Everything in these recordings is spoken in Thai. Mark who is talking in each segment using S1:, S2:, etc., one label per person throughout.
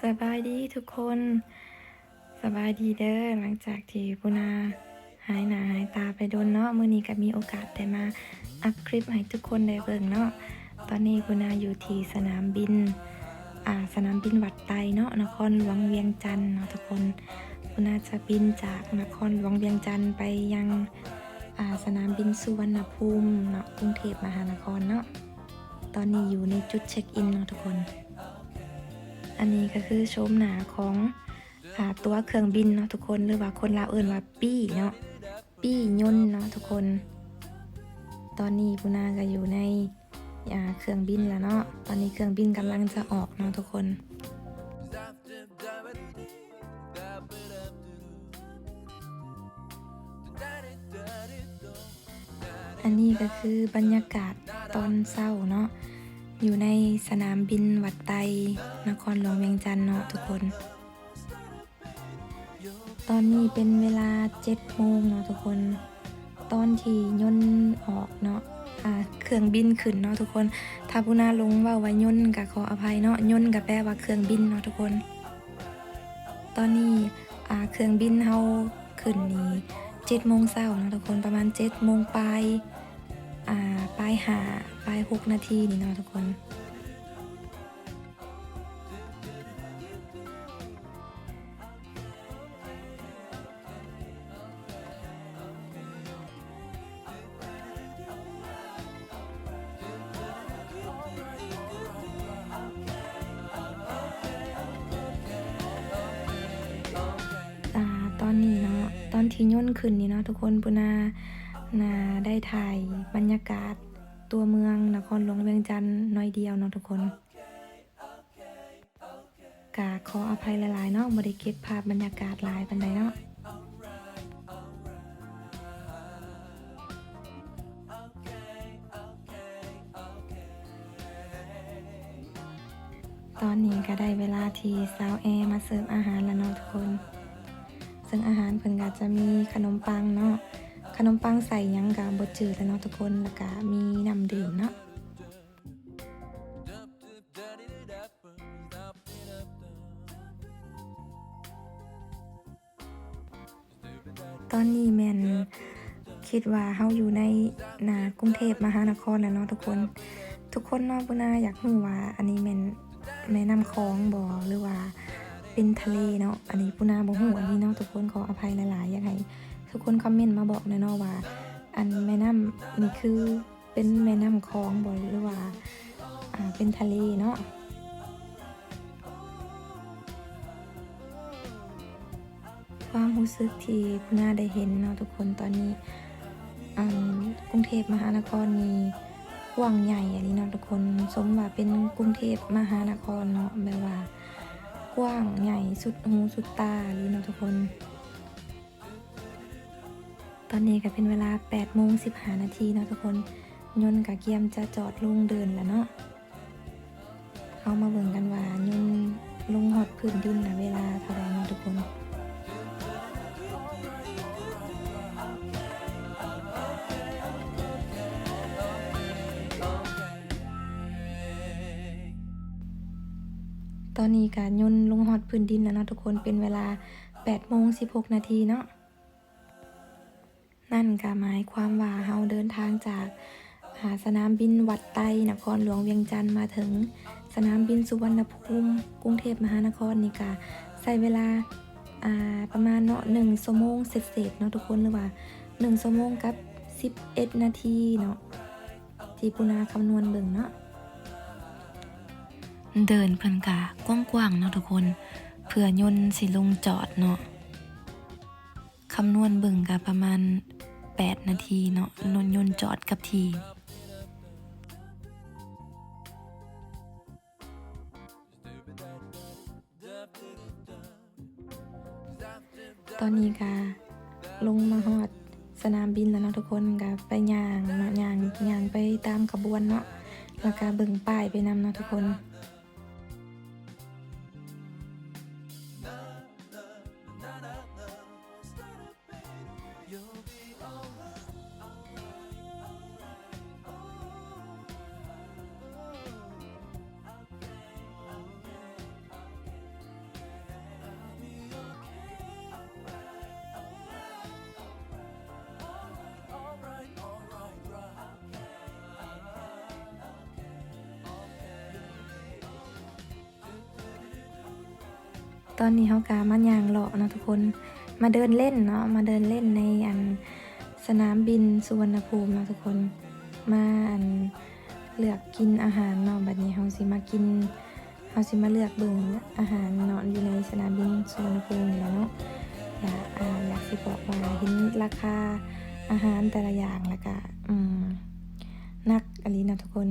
S1: สบายดีทุกคนสบายดีเด้อหลังจากที่ปุนาหายหน้าหายตาไปโดนเนาะมื้อนี้ก็มีโอกาสได้มาอัพคลิปให้ทุกคนได้เบิ่งเนาะตอนนี้ปุนาอยู่ที่สนามบินวัดไตเนาะนครหลวงเวียงจันทน์เนาะทุกคนปุนาจะบินจากนครหลวงเวียงจันทน์ไปยังสนามบินสุวรรณภูมิเนาะกรุงเทพมหานครเนาะตอนนี้อยู่ในจุดเช็คอินเนาะทุกคนอันนี้ก็คือโฉมหน้าของตัวเครื่องบินเนาะทุกคนหรือว่าคนลาวเอิ้นว่าปี้เนาะปี้ยนต์เนาะทุกคนตอนนี้ปุนาก็อยู่ในเครื่องบินแล้วเนาะตอนนี้เครื่องบินกำลังจะออกเนาะทุกคนอันนี้ก็คือบรรยากาศตอนเช้าเนาะอยู่ในสนามบินวัดไตนครหลวงเวียงจันทน์เนาะทุกคนตอนนี้เป็นเวลา7 โมงเนาะทุกคนตอนที่ยนต์ออกเนาะเครื่องบินขึ้นเนาะทุกคนถ้าผู้น่าลงว่ายนต์ก็ขออภัยเนาะยนต์ก็แปลว่าเครื่องบินเนาะทุกคนตอนนี้เครื่องบินเฮาขึ้นนี่7 โมงเช้าเนาะทุกคนประมาณ7 โมงปลาย6 นาทีนี่เนาะทุกคนตอนนี้เนาะตอนที่ย่นขึ้นนี่เนาะทุกคนปุนาได้ถ่ายบรรยากาศตัวเมืองนครหลวงเวียงจันทน์น้อยเดียวเนาะทุกคนกะขออภัยหลายๆเนาะบ่ได้เก็บภาพบรรยากาศหลายปานใดเนาะตอนนี้ก็ได้เวลาที่สาวแอร์มาเสิร์ฟอาหารแล้วเนาะทุกคนซึ่งอาหารเพิ่นก็จะมีขนมปังเนาะขนมปังใส่หยังก็บ่จืดแล้วเนาะทุกคนแล้วก็มีน้ำดื่มเนาะตอนนี้แม่นคิดว่าเฮาอยู่ในกรุงเทพมหานครแล้วเนาะทุกคนเนาะปุนาอยากรู้ว่าอันนี้แม่นแม่น้ำคลองบ่หรือว่าเป็นทะเลเนาะอันนี้ปุนาบ่ฮู้อันนี้เนาะทุกคนขออภัยหลายๆอยากให้ทุกคนคอมเมนต์มาบอกหน่อยเนาะว่าอันแม่น้ำนี่คือเป็นแม่น้ำคลองบ่หรือว่าเป็นทะเลเนาะความรู้สึกที่ปุนาได้เห็นเนาะทุกคนตอนนี้กรุงเทพมหานครนี่กว้างใหญ่อันนี้เนาะทุกคนสมว่าเป็นกรุงเทพมหานครเนาะแบบว่ากว้างใหญ่สุดหูสุดตาเลยเนาะทุกคนตอนนี้ก็เป็นเวลา8 โมง 15 นาทีเนาะทุกคนยนต์กับเกียมจะจอดลงเดินแล้วเนาะเอามาเบิ่งกันว่ายนต์ลงฮอดพื้นดินน่ะเวลาเท่าใดเนาะทุกคนตอนนี้การยนต์ลงฮอดพื้นดินแล้วเนาะทุกคนเป็นเวลา8 โมง 16 นาทีเนาะนั่นก็หมายความว่าเฮาเดินทางจากสนามบินวัดไตนครหลวงเวียงจันทน์มาถึงสนามบินสุวรรณภูมิกรุงเทพมหานครนี่ก็ใช้เวลาประมาณเนาะ1 ชั่วโมงเศษๆเนาะทุกคนหรือว่า1 ชั่วโมงกับ11 นาทีเนาะที่ปุนาคำนวณเบิ่งเนาะเดินเพิ่นกะกว้างๆเนาะทุกคนเพื่อยนต์สิลงจอดเนาะคำนวณเบิ่งกะประมาณ8 นาทีเนาะยนต์จอดกับที่ตอนนี้ก็ลงมาฮอดสนามบินแล้วเนาะทุกคนก็ไปย่างเนาะย่างไปตามขบวนเนาะแล้วก็เบิ่งป้ายไปนำเนาะทุกคน ตอนนี้เฮากะมาย่างเลาะเนาะทุกคนมาเดินเล่นเนาะมาเดินเล่นในสนามบินสุวรรณภูมิเนาะทุกคนมาเลือกกินอาหารเนาะบัดนี้เฮาสิมาเลือกเบิ่งอาหารเนาะอยู่ในสนามบินสุวรรณภูมินี่แหละเนาะอยากสิบอกว่าเห็นราคาอาหารแต่ละอย่างแล้วก็นักอันนี้นะทุกคน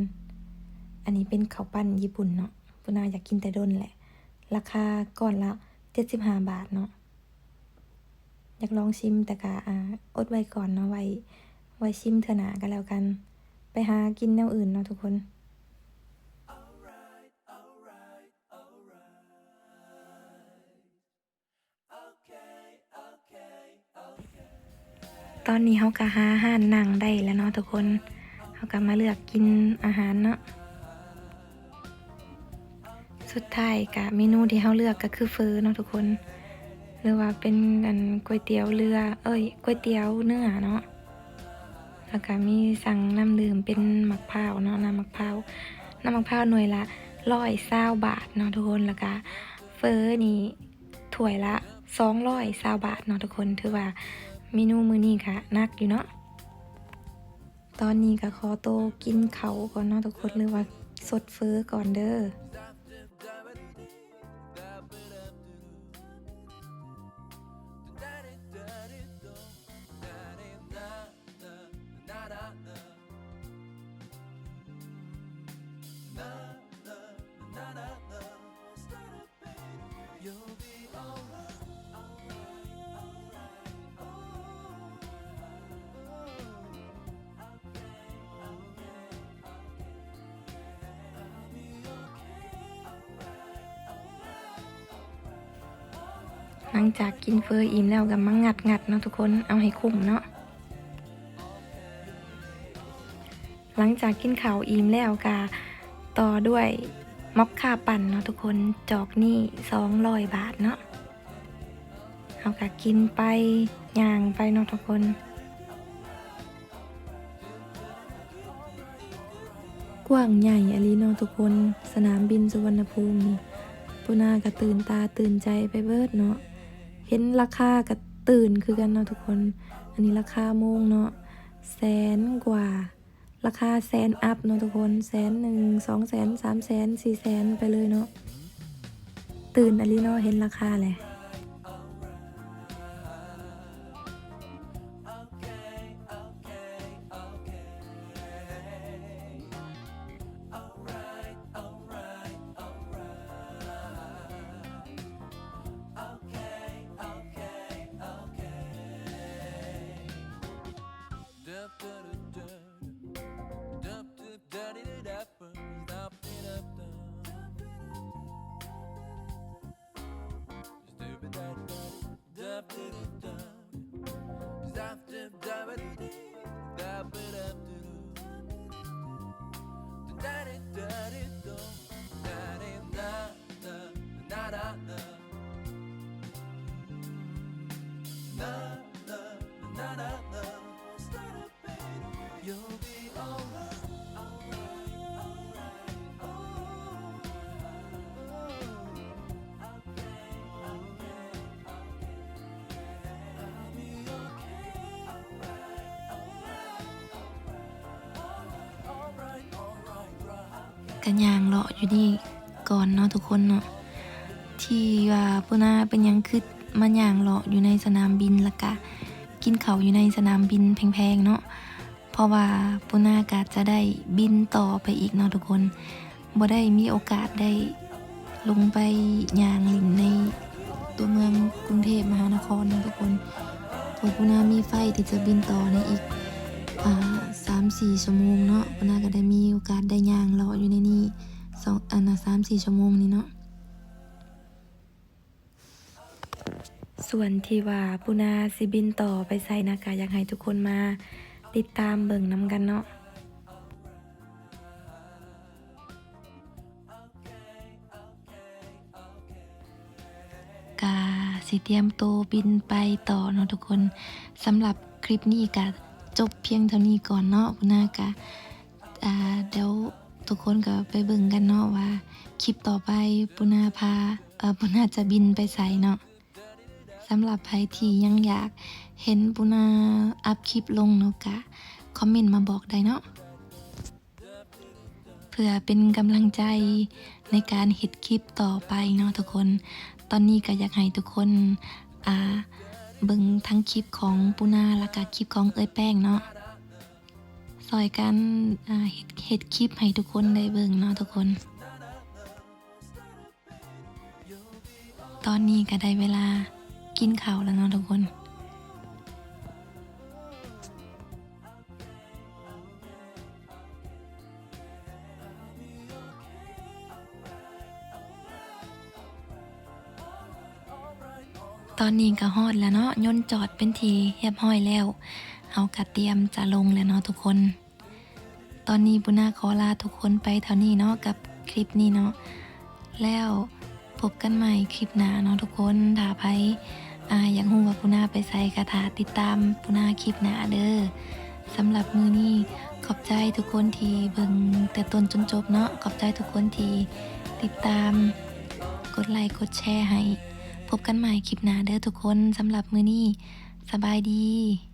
S1: อันนี้เป็นข้าวปั้นญี่ปุ่นเนาะปุนาอยากกินแต่ด้นแหละราคาก้อนละ75 บาทเนาะอยากลองชิมแต่ก็อดไว้ก่อนเนาะไว้ชิมเถอะหนากันแล้วกันไปหากินแนวอื่นเนาะทุกคนตอนนี้เฮาก็หาอาหารนั่งได้แล้วเนาะทุกคนเฮาก็มาเลือกกินอาหารเนาะสุดท้ายก็เมนูที่เฮาเลือกก็คือเฟอเนาะทุกคนหรือว่าเป็นก๋วยเตี๋ยวเรือก๋วยเตี๋ยวเนื้อเนาะแล้วก็มีสั่งน้ำดื่มเป็นมะพร้าวเนาะน้ำมะพร้าวหน่วยละ120 บาทเนาะทุกคนแล้วก็เฟอนี่ถ้วยละ220 บาทเนาะทุกคนถือว่าเมนูมื้อนี้ค่ะนักอยู่เนาะตอนนี้ก็ขอโตวกินเขาก่อนเนาะทุกคนหรือว่าสดเฟอก่อนเด้อหลังจากกินเฟออิ่มแล้วก็มางัดเนาะทุกคนเอาให้คุ้มเนาะหลังจากกินข้าวอิ่มแล้วก็ต่อด้วยม็อกค่าปั่นเนาะทุกคนจอกนี่200 บาทเนาะเอาก็กินไปย่างไปเนาะทุกคนกว้างใหญ่อลีเนาะทุกคนสนามบินสุวรรณภูมินี่ปุนาก็ตื่นตาตื่นใจไปเบิดเนาะเห็นราคาก็ตื่นคือกันเนาะทุกคนอันนี้ราคาโมงเนาะ100,000 กว่าราคา100,000 อัพเนาะทุกคน100,000 200,000 300,000 400,000ไปเลยเนาะตื่นอลีเนาะเห็นราคาแหละกันยางเลาะอยู่นี่ก่อนเนาะทุกคนเนาะที่ว่าปุนาเป็นยังคือมันย่างเลาะอยู่ในสนามบินแล้วก็กินข้าวอยู่ในสนามบินแพงๆเนาะเพราะว่าปุนาก็จะได้บินต่อไปอีกเนาะทุกคนบ่ได้มีโอกาสได้ลงไปย่างลินในตัวเมืองกรุงเทพมหานครนะทุกคนเพราะปุนามีไฟที่จะบินต่อในอีก3-4 ชั่วโมงเนาะปุนาก็ได้มีโอกาสได้ย่างเลาะอยู่ในนี้3-4 ชั่วโมงนี้เนาะส่วนที่ว่าปุนาสิบินต่อไปใส่นากาอยากให้ทุกคนมาติดตามเบิ่งนำกันเนาะกาสิเตรียมโตบินไปต่อเนาะทุกคนสำหรับคลิปนี้ก็จบเพียงเท่านี้ก่อนเนาะปุนากะเดี๋ยวทุกคนก็ไปเบิ่งกันเนาะว่าคลิปต่อไปปุนาพา ปุนาจะบินไปไสเนาะสำหรับใครที่ยังอยากเห็นปุนาอัพคลิปลงเนาะกะคอมเมนต์มาบอกได้เนาะเพื่อเป็นกำลังใจในการเฮ็ดคลิปต่อไปเนาะทุกคนตอนนี้ก็อยากให้ทุกคนเบิ่งทั้งคลิปของปุนาแล้วก็คลิปของเอ้ยแป้งเนาะซอยกันเฮ็ดคลิปให้ทุกคนได้เบิ่งเนาะทุกคนตอนนี้ก็ได้เวลากินข้าวแล้วเนาะทุกคนตอนนี้ก็ฮอดแล้วเนาะยนต์จอดเป็นทีเรียบร้อยแล้วเฮาก็เตรียมจะลงแล้วเนาะทุกคนตอนนี้ปุณาขอลาทุกคนไปเท่านี้เนาะกับคลิปนี้เนาะแล้วพบกันใหม่คลิปหน้าเนาะทุกคนถ้าไผอยากรู้ว่าปุณาไปไสก็ถ้าติดตามปุณาคลิปหน้าเด้อสำหรับมื้อนี้ขอบใจทุกคนที่เบิ่งแต่ต้นจนจบเนาะขอบใจทุกคนที่ติดตามกดไลค์กดแชร์ให้พบกันใหม่คลิปหน้าเด้อทุกคนสำหรับมื้อนี้สบายดี